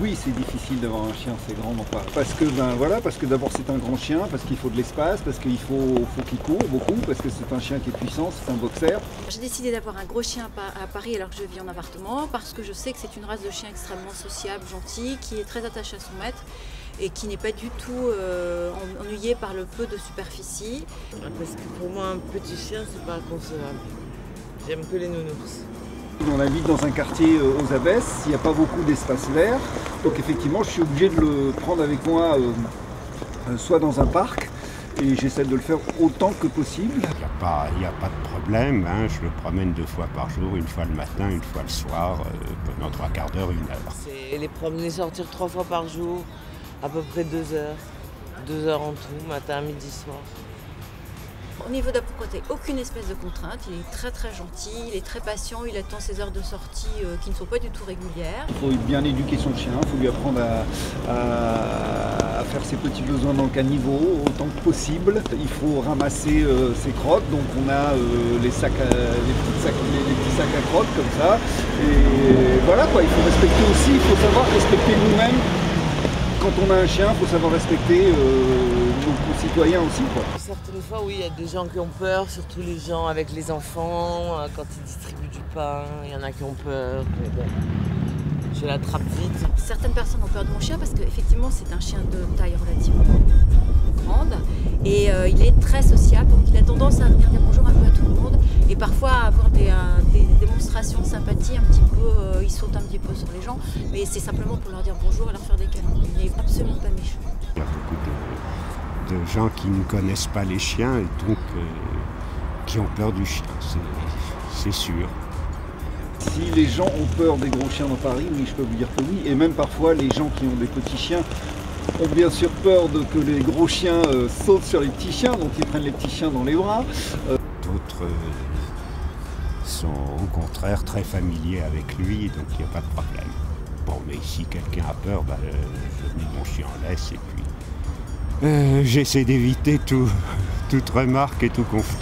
Oui, c'est difficile d'avoir un chien, c'est grandement pas. Parce que parce que d'abord c'est un grand chien, parce qu'il faut de l'espace, parce qu'il faut qu'il court beaucoup, parce que c'est un chien qui est puissant, c'est un boxer. J'ai décidé d'avoir un gros chien à Paris alors que je vis en appartement, parce que je sais que c'est une race de chien extrêmement sociable, gentil, qui est très attaché à son maître et qui n'est pas du tout ennuyé par le peu de superficie. Parce que pour moi, un petit chien, c'est pas inconcevable. J'aime que les nounours. On habite dans un quartier aux Abbesses, il n'y a pas beaucoup d'espace vert, donc effectivement je suis obligé de le prendre avec moi soit dans un parc, et j'essaie de le faire autant que possible. Il n'y a pas de problème, hein. Je le promène 2 fois par jour, une fois le matin, une fois le soir, pendant 3 quarts d'heure, 1 heure. C'est les promener, sortir 3 fois par jour, à peu près 2 heures. 2 heures en tout, matin, midi, soir. Au niveau de la propreté, aucune espèce de contrainte, il est très très gentil, il est très patient, il attend ses heures de sortie qui ne sont pas du tout régulières. Il faut bien éduquer son chien, il faut lui apprendre à faire ses petits besoins dans le caniveau autant que possible. Il faut ramasser ses crottes, donc on a les petits sacs à crottes comme ça. Et voilà quoi, il faut respecter aussi, il faut savoir respecter nous-mêmes. Quand on a un chien, il faut savoir respecter nos concitoyens aussi, quoi. Certaines fois, oui, il y a des gens qui ont peur, surtout les gens avec les enfants, quand ils distribuent du pain, il y en a qui ont peur, mais bon, je l'attrape vite. Certaines personnes ont peur de mon chien parce qu'effectivement c'est un chien de taille relativement grande et il est très sociable, donc il a tendance à venir dire bonjour un peu à tout le monde et parfois à avoir des démonstrations de sympathie un petit peu, il saute un petit peu sur les gens, mais c'est simplement pour leur dire bonjour et leur faire des câlins. Il n'est absolument pas méchant. Il y a beaucoup de gens qui ne connaissent pas les chiens et donc qui ont peur du chien, c'est sûr. Si les gens ont peur des gros chiens dans Paris, oui, je peux vous dire que oui. Et même parfois, les gens qui ont des petits chiens ont bien sûr peur que les gros chiens sautent sur les petits chiens, donc ils prennent les petits chiens dans les bras. D'autres sont au contraire très familiers avec lui, donc il n'y a pas de problème. Bon, mais si quelqu'un a peur, je mets mon chien en laisse et puis j'essaie d'éviter toute remarque et tout conflit.